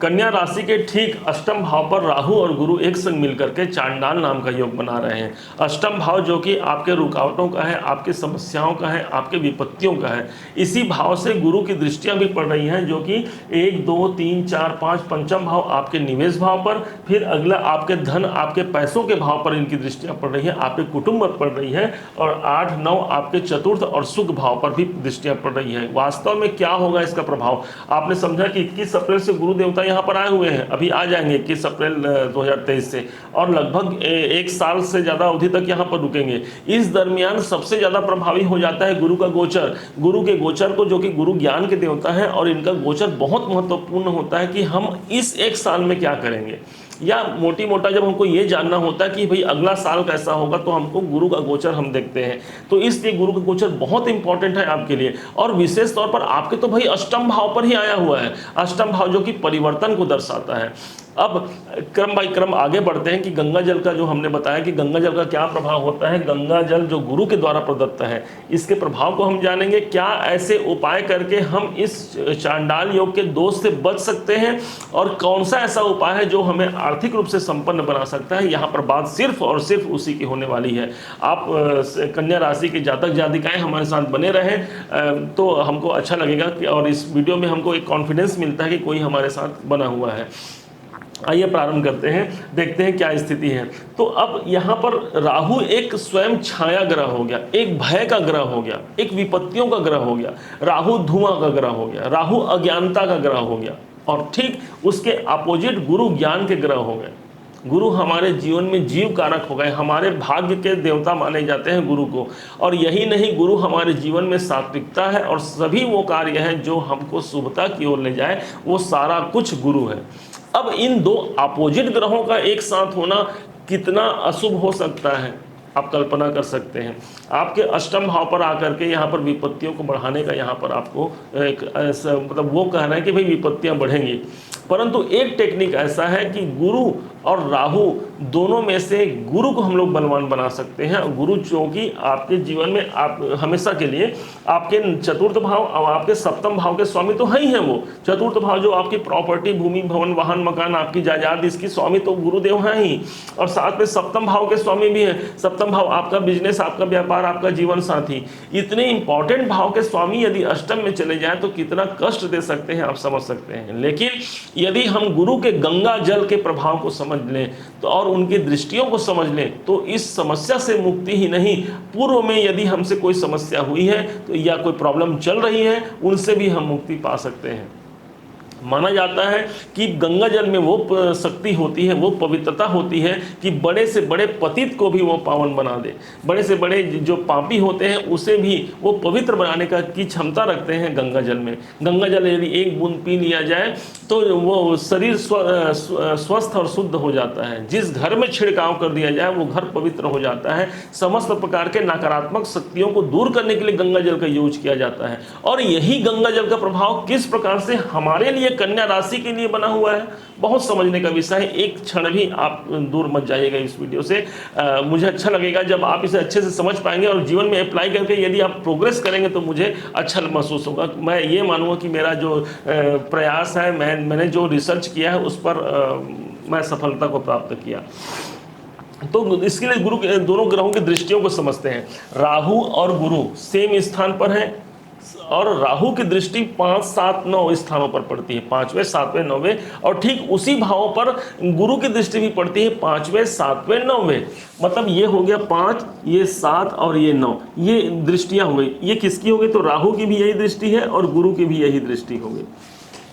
कन्या राशि के ठीक अष्टम भाव पर राहु और गुरु एक संग मिलकर के चांडाल नाम का योग बना रहे हैं। अष्टम भाव जो कि आपके रुकावटों का है, आपकी समस्याओं का है, आपके विपत्तियों का है, इसी भाव से गुरु की दृष्टियां भी पड़ रही हैं, जो कि 1 2 3 4 5 पंचम भाव आपके निवेश भाव पर, फिर अगला आपके धन, आपके पैसों के भाव पर इनकी दृष्टियां पड़ रही हैं, आपके कुटुंब पर पड़ रही है, और 8 9 आपके चतुर्थ और सुख भाव पर भी दृष्टियां पड़ रही है। वास्तव में क्या होगा इसका प्रभाव? आपने समझा कि 21 अप्रैल से गुरु देवता यहाँ पर आए हुए हैं, अभी आ जाएंगे 21 अप्रैल 2023 से, और लगभग 1 साल से ज़्यादा अवधि तक यहाँ पर रुकेंगे। इस दरमियान सबसे ज़्यादा प्रभावी हो जाता है गुरु का गोचर। गुरु के गोचर को, जो कि गुरु ज्ञान के देवता है, और इनका गोचर बहुत महत्वपूर्ण होता है कि हम इस 1 साल में क्या करेंगे, या मोटी मोटा जब हमको ये जानना होता है कि भाई अगला साल कैसा होगा, तो हमको गुरु का गोचर हम देखते हैं। तो इसलिए गुरु का गोचर बहुत इंपॉर्टेंट है आपके लिए, और विशेष तौर पर आपके तो भाई अष्टम भाव पर ही आया हुआ है। अष्टम भाव जो कि परिवर्तन को दर्शाता है। अब क्रम बाई क्रम आगे बढ़ते हैं कि गंगा जल का, जो हमने बताया कि गंगा जल का क्या प्रभाव होता है। गंगा जल जो गुरु के द्वारा प्रदत्त है, इसके प्रभाव को हम जानेंगे। क्या ऐसे उपाय करके हम इस चांडाल योग के दोष से बच सकते हैं, और कौन सा ऐसा उपाय है जो हमें आर्थिक रूप से संपन्न बना सकता है। यहाँ पर बात सिर्फ और सिर्फ उसी की होने वाली है। आप कन्या राशि के जातक जातिकाएं हमारे साथ बने रहें तो हमको अच्छा लगेगा, और इस वीडियो में हमको एक कॉन्फिडेंस मिलता है कि कोई हमारे साथ बना हुआ है। आइए प्रारंभ करते हैं, देखते हैं क्या स्थिति है। तो अब यहाँ पर राहु एक स्वयं छाया ग्रह हो गया, एक भय का ग्रह हो गया, एक विपत्तियों का ग्रह हो गया। राहु धुआं का ग्रह हो गया, राहु अज्ञानता का ग्रह हो गया, और ठीक उसके अपोजिट गुरु ज्ञान के ग्रह हो गए। गुरु हमारे जीवन में जीव कारक हो गए, हमारे भाग्य के देवता माने जाते हैं गुरु को। और यही नहीं, गुरु हमारे जीवन में सात्विकता है, और सभी वो कार्य हैं जो हमको शुभता की ओर ले जाए, वो सारा कुछ गुरु है। अब इन दो अपोजिट ग्रहों का एक साथ होना कितना अशुभ हो सकता है, आप कल्पना कर सकते हैं। आपके अष्टम भाव पर आकर के यहाँ पर विपत्तियों को बढ़ाने का, यहाँ पर आपको एक मतलब वो कहना है कि भाई विपत्तियाँ बढ़ेंगी। परंतु एक टेक्निक ऐसा है कि गुरु और राहु दोनों में से गुरु को हम लोग बलवान बना सकते हैं। गुरु चूँकि आपके जीवन में आप हमेशा के लिए आपके चतुर्थ भाव और आपके सप्तम भाव के स्वामी तो है ही हैं। वो चतुर्थ भाव जो आपकी प्रॉपर्टी, भूमि, भवन, वाहन, मकान, आपकी जायदाद, इसकी स्वामी तो गुरुदेव हैं ही, और साथ में सप्तम भाव के स्वामी भी हैं। सप्तम भाव आपका बिजनेस, आपका व्यापार, आपका जीवन साथी। इतने इंपॉर्टेंट भाव के स्वामी यदि अष्टम में चले जाएं तो कितना कष्ट दे सकते हैं, आप समझ सकते हैं। लेकिन यदि हम गुरु के गंगा जल के प्रभाव को समझ लें तो, और उनकी दृष्टियों को समझ लें, तो इस समस्या से मुक्ति ही नहीं, पूर्व में यदि हमसे कोई समस्या हुई है तो, या कोई प्रॉब्लम चल रही है, उनसे भी हम मुक्ति पा सकते हैं। माना जाता है कि गंगा जल में वो शक्ति होती है, वो पवित्रता होती है कि बड़े से बड़े पतित को भी वो पावन बना दे। बड़े से बड़े जो पापी होते हैं उसे भी वो पवित्र बनाने की क्षमता रखते हैं गंगा जल में। गंगा जल यदि एक बूंद पी लिया जाए तो वो शरीर स्वस्थ और शुद्ध हो जाता है। जिस घर में छिड़काव कर दिया जाए वो घर पवित्र हो जाता है। समस्त प्रकार के नकारात्मक शक्तियों को दूर करने के लिए गंगा जल का यूज किया जाता है। और यही गंगा जल का प्रभाव किस प्रकार से हमारे लिए, कन्या राशि के लिए बना हुआ है, बहुत समझने का विषय है। एक क्षण भी आप दूर मत जाइएगा इस वीडियो से। मुझे अच्छा लगेगा जब आप इसे अच्छे से समझ पाएंगे और जीवन में अप्लाई करके यदि आप प्रोग्रेस करेंगे तो मुझे अच्छा महसूस होगा। मैं ये मानूंगा कि मेरा जो प्रयास है, मैंने जो रिसर्च किया है उस पर मैं सफलता को प्राप्त किया। तो इसके लिए गुरु के दोनों ग्रहों की दृष्टियों को समझते हैं। राहु और गुरु सेम स्थान पर हैं, और राहु की दृष्टि 5 7 9 स्थानों पर पड़ती है, 5वें 7वें 9वें, और ठीक उसी भाव पर गुरु की दृष्टि भी पड़ती है, 5वें 7वें 9वें। मतलब ये हो गया 5, ये 7 और ये 9, ये दृष्टियां हो गई। ये किसकी हो गई? तो राहु की भी यही दृष्टि है और गुरु की भी यही दृष्टि हो गई,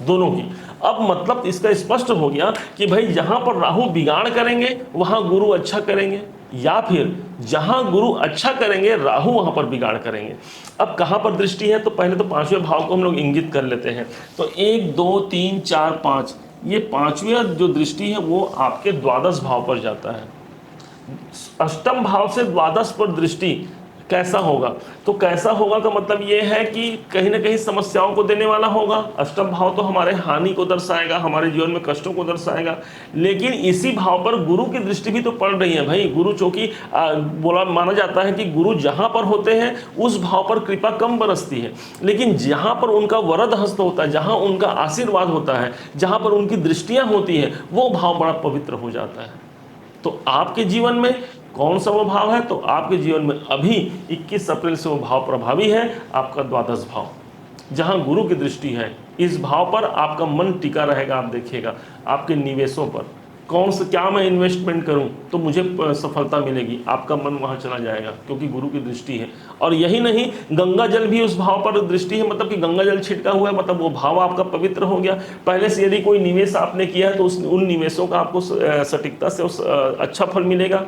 दोनों की। अब मतलब इसका स्पष्ट हो गया कि भाई जहां पर राहु बिगाड़ करेंगे वहां गुरु अच्छा करेंगे, या फिर जहां गुरु अच्छा करेंगे राहु वहां पर बिगाड़ करेंगे। अब कहां पर दृष्टि है? तो पहले तो 5वें भाव को हम लोग इंगित कर लेते हैं। तो 1 2 3 4 5, ये 5वें जो दृष्टि है वो आपके द्वादश भाव पर जाता है। अष्टम भाव से द्वादश पर दृष्टि कैसा होगा? तो कैसा होगा का मतलब ये है कि कहीं ना कहीं समस्याओं को देने वाला होगा। अष्टम भाव तो हमारे हानि को दर्शाएगा, हमारे जीवन में कष्टों को दर्शाएगा। लेकिन इसी भाव पर गुरु की दृष्टि भी तो पड़ रही है भाई। गुरु चूंकि बोला माना जाता है कि गुरु जहां पर होते हैं उस भाव पर कृपा कम बरसती है, लेकिन जहां पर उनका वरद हस्त होता है, जहां उनका आशीर्वाद होता है, जहां पर उनकी दृष्टियां होती है, वो भाव बड़ा पवित्र हो जाता है। तो आपके जीवन में कौन सा वो भाव है? तो आपके जीवन में अभी 21 अप्रैल से वो भाव प्रभावी है, आपका द्वादश भाव, जहां गुरु की दृष्टि है। इस भाव पर आपका मन टिका रहेगा। आप देखिएगा आपके निवेशों पर, कौन सा क्या मैं इन्वेस्टमेंट करूं तो मुझे सफलता मिलेगी, आपका मन वहां चला जाएगा, क्योंकि गुरु की दृष्टि है। और यही नहीं, गंगा जल भी उस भाव पर दृष्टि है, मतलब कि गंगा जल छिड़का हुआ है, मतलब वो भाव आपका पवित्र हो गया। पहले से यदि कोई निवेश आपने किया है तो उन निवेशों का आपको सटीकता से अच्छा फल मिलेगा।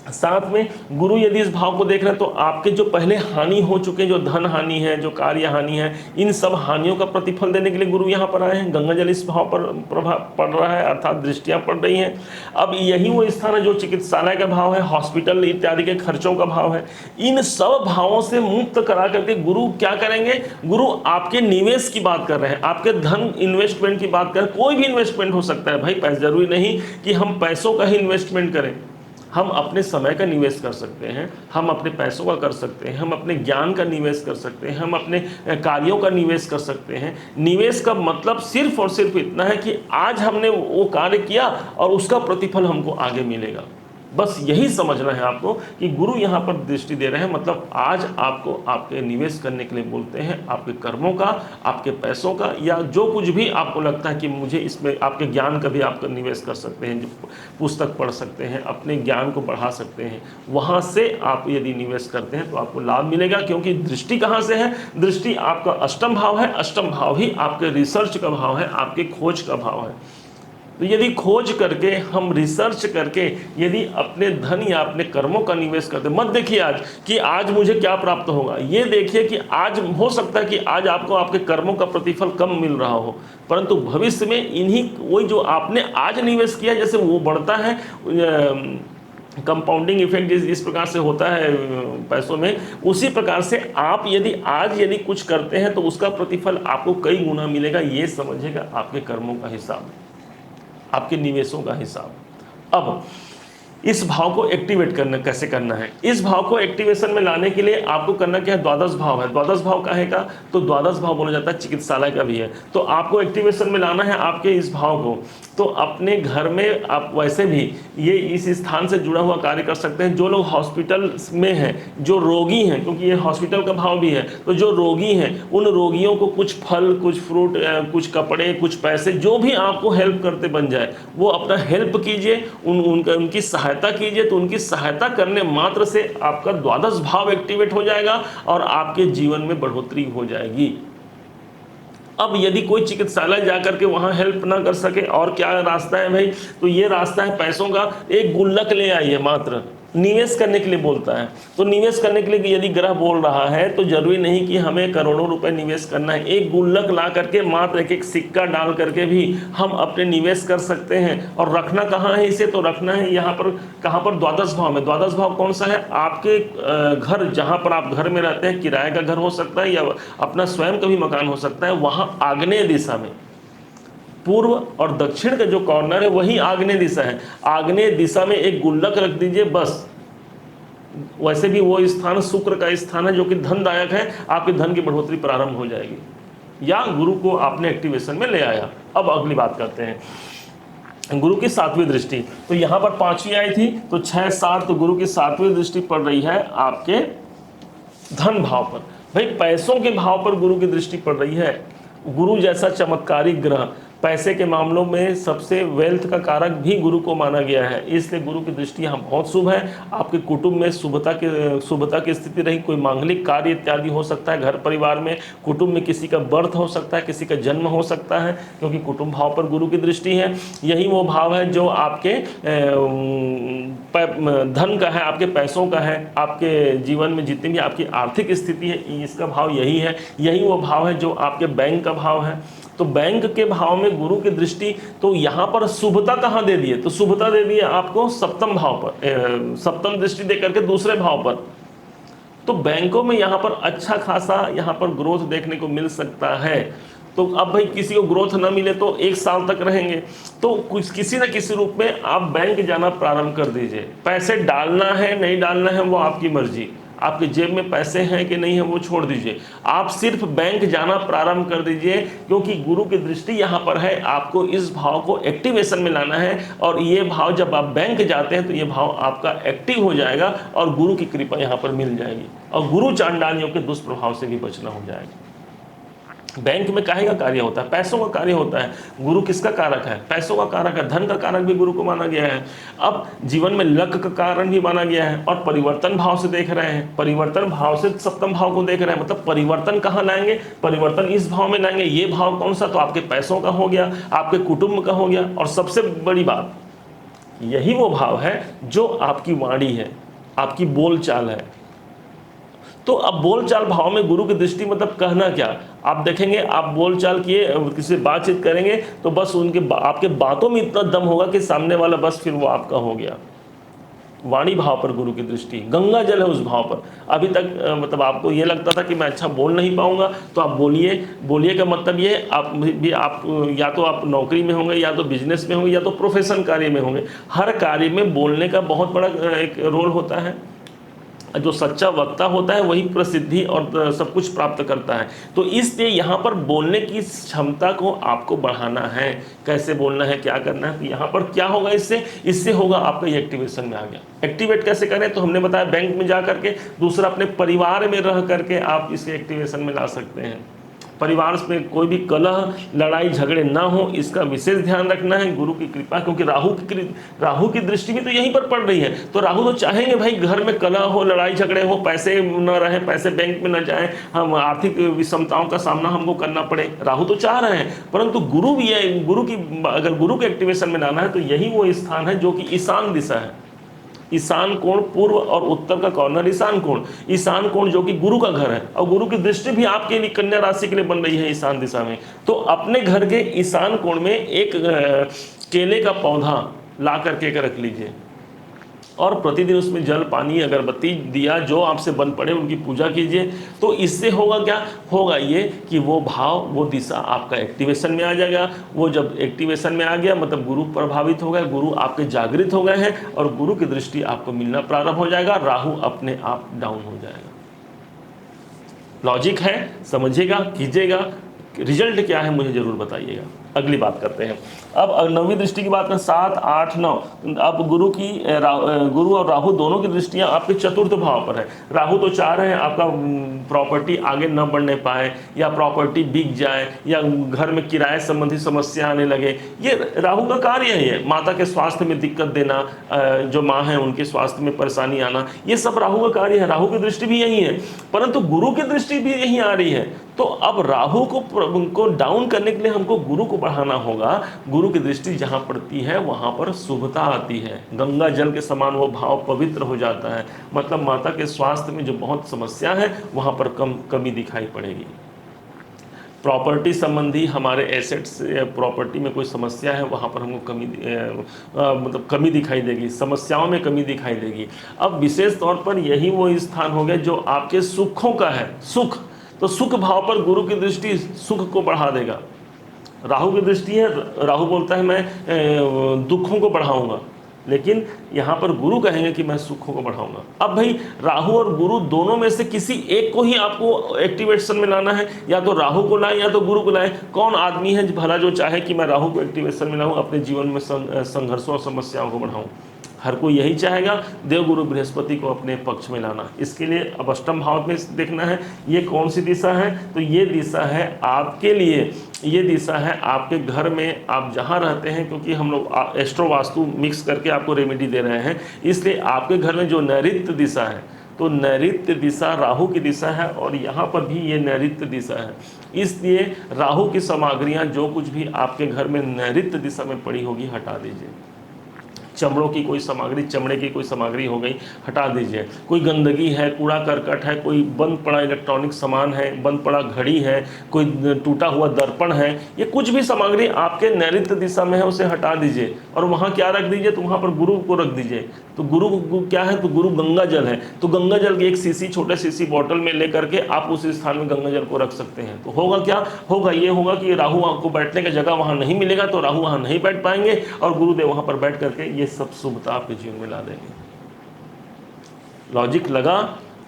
साथ में गुरु यदि इस भाव को देख रहे हैं तो आपके जो पहले हानि हो चुके, जो धन हानि है, जो कार्य हानि है, इन सब हानियों का प्रतिफल देने के लिए गुरु यहाँ पर आए हैं। गंगा जल इस भाव पर प्रभाव पड़ रहा है, अर्थात दृष्टियाँ पड़ रही हैं। अब यही वो स्थान है जो चिकित्सालय का भाव है, हॉस्पिटल इत्यादि के खर्चों का भाव है। इन सब भावों से मुक्त करा करके गुरु क्या करेंगे? गुरु आपके निवेश की बात कर रहे हैं, आपके धन इन्वेस्टमेंट की बात कर रहे हैं। कोई भी इन्वेस्टमेंट हो सकता है भाई, पैसे जरूरी नहीं कि हम पैसों का ही इन्वेस्टमेंट करें। हम अपने समय का निवेश कर सकते हैं, हम अपने पैसों का कर सकते हैं, हम अपने ज्ञान का निवेश कर सकते हैं, हम अपने कार्यों का निवेश कर सकते हैं। निवेश का मतलब सिर्फ और सिर्फ इतना है कि आज हमने वो कार्य किया और उसका प्रतिफल हमको आगे मिलेगा। बस यही समझना है आपको कि गुरु यहाँ पर दृष्टि दे रहे हैं, मतलब आज आपको आपके निवेश करने के लिए बोलते हैं, आपके कर्मों का, आपके पैसों का, या जो कुछ भी आपको लगता है कि मुझे इसमें, आपके ज्ञान का भी आप निवेश कर सकते हैं, जो पुस्तक पढ़ सकते हैं, अपने ज्ञान को बढ़ा सकते हैं, वहाँ से आप यदि निवेश करते हैं तो आपको लाभ मिलेगा। क्योंकि दृष्टि कहाँ से है? दृष्टि आपका अष्टम भाव है, अष्टम भाव ही आपके रिसर्च का भाव है, आपके खोज का भाव है। तो यदि खोज करके, हम रिसर्च करके यदि अपने धन या अपने कर्मों का निवेश करते, मत देखिए आज कि आज मुझे क्या प्राप्त होगा, ये देखिए कि आज हो सकता है कि आज आपको आपके कर्मों का प्रतिफल कम मिल रहा हो, परंतु भविष्य में इन्हीं, वही जो आपने आज निवेश किया, जैसे वो बढ़ता है, कंपाउंडिंग इफेक्ट इस प्रकार से होता है पैसों में, उसी प्रकार से आप यदि आज यदि कुछ करते हैं तो उसका प्रतिफल आपको कई गुना मिलेगा। ये समझिएगा आपके कर्मों का हिसाब, आपके निवेशों का हिसाब। अब इस भाव को एक्टिवेट करना कैसे करना है? इस भाव को एक्टिवेशन में लाने के लिए आपको करना क्या है? द्वादश भाव है। द्वादश भाव का है का, तो द्वादश भाव बोला जाता है, चिकित्सालय का भी है। तो आपको एक्टिवेशन में लाना है आपके इस भाव को। तो अपने घर में आप वैसे भी ये इस स्थान से जुड़ा हुआ कार्य कर सकते हैं। जो लोग हॉस्पिटल में हैं, जो रोगी हैं, क्योंकि ये हॉस्पिटल का भाव भी है, तो जो रोगी हैं उन रोगियों को कुछ फल, कुछ फ्रूट, कुछ कपड़े, कुछ पैसे, जो भी आपको हेल्प करते बन जाए, वो अपना हेल्प कीजिए, उनकी सहायता कीजिए। तो उनकी सहायता करने मात्र से आपका द्वादश भाव एक्टिवेट हो जाएगा और आपके जीवन में बढ़ोतरी हो जाएगी। अब यदि कोई चिकित्सालय जाकर के वहाँ हेल्प ना कर सके, और क्या रास्ता है भाई? तो ये रास्ता है पैसों का। एक गुल्लक ले आइए, मात्र निवेश करने के लिए बोलता है। तो निवेश करने के लिए यदि ग्रह बोल रहा है तो जरूरी नहीं कि हमें करोड़ों रुपए निवेश करना है। एक गुल्लक ला करके, मात्र एक एक सिक्का डाल करके भी हम अपने निवेश कर सकते हैं। और रखना कहाँ है इसे? तो रखना है यहाँ पर, कहाँ पर? द्वादश भाव में। द्वादश भाव कौन सा है? आपके घर, जहाँ पर आप घर में रहते हैं, किराए का घर हो सकता है या अपना स्वयं का भी मकान हो सकता है, वहाँ आग्नेय दिशा में, पूर्व और दक्षिण का जो कॉर्नर है वही आग्नेय दिशा है। आग्नेय दिशा में एक गुल्लक रख दीजिए बस। वैसे भी वो स्थान शुक्र का स्थान है जो कि धनदायक है, आपके धन की बढ़ोतरी प्रारंभ हो जाएगी। या गुरु को आपने एक्टिवेशन में ले आया। अब अगली बात करते हैं, गुरु की सातवीं दृष्टि। तो यहाँ पर पांचवी आई थी, तो 6, 7, तो गुरु की सातवीं दृष्टि पड़ रही है आपके धन भाव पर। भाई पैसों के भाव पर गुरु की दृष्टि पड़ रही है। गुरु जैसा चमत्कारी ग्रह, पैसे के मामलों में सबसे वेल्थ का कारक भी गुरु को माना गया है, इसलिए गुरु की दृष्टि यहाँ बहुत शुभ है। आपके कुटुंब में शुभता की स्थिति रही, कोई मांगलिक कार्य इत्यादि हो सकता है, घर परिवार में, कुटुंब में किसी का बर्थ हो सकता है, किसी का जन्म हो सकता है, क्योंकि कुटुंब भाव पर गुरु की दृष्टि है। यही वो भाव है जो आपके धन का है, आपके पैसों का है, आपके जीवन में जितनी भी आपकी आर्थिक स्थिति है, इसका भाव यही है। यही वो भाव है जो आपके बैंक का भाव है। तो बैंक के भाव में गुरु की दृष्टि, तो यहाँ पर शुभता कहाँ दे दिए? तो शुभता दे दिए आपको सप्तम भाव पर, सप्तम दृष्टि दे करके दूसरे भाव पर। तो बैंकों में यहाँ पर अच्छा खासा यहाँ पर ग्रोथ देखने को मिल सकता है। तो अब भाई किसी को ग्रोथ ना मिले तो 1 साल तक रहेंगे, तो कुछ किसी न किसी रूप में आप बैंक जाना प्रारंभ कर दीजिए। पैसे डालना है नहीं डालना है वो आपकी मर्जी, आपके जेब में पैसे हैं कि नहीं है वो छोड़ दीजिए, आप सिर्फ बैंक जाना प्रारंभ कर दीजिए, क्योंकि गुरु की दृष्टि यहाँ पर है। आपको इस भाव को एक्टिवेशन में लाना है, और ये भाव जब आप बैंक जाते हैं तो ये भाव आपका एक्टिव हो जाएगा और गुरु की कृपा यहाँ पर मिल जाएगी, और गुरु चांडालियों के दुष्प्रभाव से भी बचना हो जाएगा। बैंक में काहे का कार्य होता है? पैसों का कार्य होता है। गुरु किसका कारक है? पैसों का कारक है। धन का कारक भी गुरु को माना गया है। अब जीवन में लक का कारण भी माना गया है, और परिवर्तन भाव से देख रहे हैं, परिवर्तन भाव से सप्तम भाव को देख रहे हैं, मतलब परिवर्तन कहाँ लाएंगे? परिवर्तन इस भाव में लाएंगे। ये भाव कौन सा? तो आपके पैसों का हो गया, आपके कुटुंब का हो गया, और सबसे बड़ी बात यही वो भाव है जो आपकी वाणी है, आपकी बोलचाल है। तो अब बोलचाल भाव में गुरु की दृष्टि मतलब कहना क्या? आप देखेंगे, आप बोलचाल किए, किसी से बातचीत करेंगे तो बस आपके बातों में इतना दम होगा कि सामने वाला बस फिर वो आपका हो गया। वाणी भाव पर गुरु की दृष्टि, गंगा जल है उस भाव पर। अभी तक मतलब आपको ये लगता था कि मैं अच्छा बोल नहीं पाऊंगा, तो आप बोलिए। बोलिए का मतलब ये आप या तो आप नौकरी में होंगे, या तो बिजनेस में होंगे, या तो प्रोफेशन कार्य में होंगे। हर कार्य में बोलने का बहुत बड़ा एक रोल होता है। जो सच्चा वक्ता होता है वही प्रसिद्धि और सब कुछ प्राप्त करता है। तो इसलिए यहाँ पर बोलने की क्षमता को आपको बढ़ाना है। कैसे बोलना है, क्या करना है? तो यहाँ पर क्या होगा? इससे होगा आपका ये एक्टिवेशन में आ गया। एक्टिवेट कैसे करें? तो हमने बताया बैंक में जा करके, दूसरा अपने परिवार में रह करके आप इसे एक्टिवेशन में ला सकते हैं। परिवार में कोई भी कलह लड़ाई झगड़े ना हो, इसका विशेष ध्यान रखना है। गुरु की कृपा, क्योंकि राहु की दृष्टि भी तो यहीं पर पड़ रही है। तो राहु तो चाहेंगे भाई घर में कलह हो, लड़ाई झगड़े हो, पैसे न रहे, पैसे बैंक में न जाए, हम आर्थिक विषमताओं का सामना हमको करना पड़े। राहु तो चाह रहे हैं, परंतु गुरु भी है। अगर गुरु के एक्टिवेशन में लाना है तो यही वो स्थान है जो कि ईशान दिशा है। ईशान कोण, पूर्व और उत्तर का कॉर्नर ईशान कोण। ईशान कोण जो कि गुरु का घर है, और गुरु की दृष्टि भी आपके लिए कन्या राशि के लिए बन रही है ईशान दिशा में। तो अपने घर के ईशान कोण में एक केले का पौधा ला करके रख लीजिए, और प्रतिदिन उसमें जल, पानी, अगरबत्ती, दिया जो आपसे बन पड़े उनकी पूजा कीजिए। तो इससे होगा क्या? होगा ये कि वो भाव, वो दिशा आपका एक्टिवेशन में आ जाएगा। वो जब एक्टिवेशन में आ गया मतलब गुरु प्रभावित हो गए, गुरु आपके जागृत हो गए हैं, और गुरु की दृष्टि आपको मिलना प्रारंभ हो जाएगा। राहु अपने आप डाउन हो जाएगा। लॉजिक है, समझिएगा, कीजिएगा। रिजल्ट क्या है मुझे जरूर बताइएगा। अगली बात करते हैं। अब नौवीं दृष्टि की बात करें, 7, 8, 9। अब गुरु और राहु दोनों की दृष्टियां आपके चतुर्थ भाव पर है। राहु तो चाह रहे हैं आपका प्रॉपर्टी आगे न बढ़ने पाए, या प्रॉपर्टी बिक जाए, या घर में किराए संबंधी समस्या आने लगे। ये राहु का कार्य है। ये माता के स्वास्थ्य में दिक्कत देना, जो माँ है उनके स्वास्थ्य में परेशानी आना, ये सब राहु का कार्य है। राहु की दृष्टि भी यही है, परंतु गुरु की दृष्टि भी यही आ रही है। तो अब राहु को डाउन करने के लिए हमको गुरु को बढ़ाना होगा। गुरु की दृष्टि जहाँ पड़ती है वहाँ पर शुभता आती है। गंगा जल के समान वो भाव पवित्र हो जाता है। मतलब माता के स्वास्थ्य में जो बहुत समस्या है वहाँ पर कमी दिखाई पड़ेगी। प्रॉपर्टी संबंधी हमारे एसेट्स, प्रॉपर्टी में कोई समस्या है वहाँ पर हमको कमी दिखाई देगी, समस्याओं में कमी दिखाई देगी। अब विशेष तौर पर यही वो स्थान हो गया जो आपके सुखों का है। सुख, तो सुख भाव पर गुरु की दृष्टि सुख को बढ़ा देगा। राहु की दृष्टि है, राहु बोलता है मैं दुखों को बढ़ाऊंगा, लेकिन यहाँ पर गुरु कहेंगे कि मैं सुखों को बढ़ाऊंगा। अब भाई राहु और गुरु दोनों में से किसी एक को ही आपको एक्टिवेशन में लाना है। या तो राहु को लाएं या तो गुरु को लाएं। कौन आदमी है भला जो चाहे कि मैं राहु को एक्टिवेशन में लाऊं, अपने जीवन में संघर्षों और समस्याओं को बढ़ाऊं? हर कोई यही चाहेगा देवगुरु बृहस्पति को अपने पक्ष में लाना। इसके लिए अब अष्टम भाव में देखना है ये कौन सी दिशा है। तो ये दिशा है आपके लिए, ये दिशा है आपके घर में, आप जहाँ रहते हैं। क्योंकि हम लोग एस्ट्रो वास्तु मिक्स करके आपको रेमेडी दे रहे हैं, इसलिए आपके घर में जो नैऋत्य दिशा है, तो नैऋत्य दिशा राहु की दिशा है, और यहाँ पर भी ये नैऋत्य दिशा है। इसलिए राहु की सामग्रियाँ जो कुछ भी आपके घर में नैऋत्य दिशा में पड़ी होगी हटा दीजिए। चमड़ों की कोई सामग्री, चमड़े की कोई सामग्री हो गई, हटा दीजिए। कोई गंदगी है, कूड़ा करकट है, कोई बंद पड़ा इलेक्ट्रॉनिक सामान है, बंद पड़ा घड़ी है, कोई टूटा हुआ दर्पण है, ये कुछ भी सामग्री आपके नैऋत्य दिशा में है उसे हटा दीजिए और वहाँ क्या रख दीजिए, तो वहाँ पर गुरु को रख दीजिए। तो गुरु क्या है, तो गुरु गंगा जल है, तो गंगा जल की एक सीसी, छोटे सीसी बॉटल में लेकर के आप उस स्थान में गंगा जल को रख सकते हैं। तो होगा क्या होगा, ये होगा कि राहु आपको बैठने की जगह वहाँ नहीं मिलेगा, तो राहु वहाँ नहीं बैठ पाएंगे और गुरुदेव वहाँ पर बैठ करके ये सब शुभता आपके जीवन में ला देंगे। लॉजिक लगा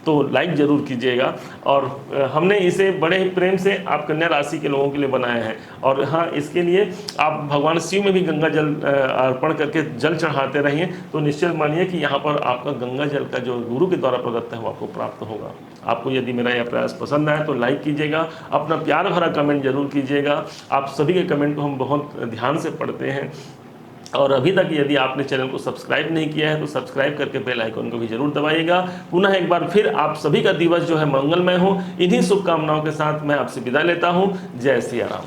तो लाइक जरूर कीजिएगा। और हमने इसे बड़े ही प्रेम से आप कन्या राशि के लोगों के लिए बनाया है। और हाँ, इसके लिए आप भगवान शिव में भी गंगा जल अर्पण करके जल चढ़ाते रहिए, तो निश्चित मानिए कि यहाँ पर आपका गंगा जल का जो गुरु के द्वारा प्रदत्त है वो आपको प्राप्त होगा। आपको यदि मेरा यह प्रयास पसंद आए तो लाइक कीजिएगा, अपना प्यार भरा कमेंट जरूर कीजिएगा। आप सभी के कमेंट को हम बहुत ध्यान से पढ़ते हैं। और अभी तक यदि आपने चैनल को सब्सक्राइब नहीं किया है तो सब्सक्राइब करके बेल आइकन को भी जरूर दबाइएगा। पुनः एक बार फिर आप सभी का दिवस जो है मंगलमय हो। इन्हीं शुभकामनाओं के साथ मैं आपसे विदा लेता हूँ। जय सिया राम।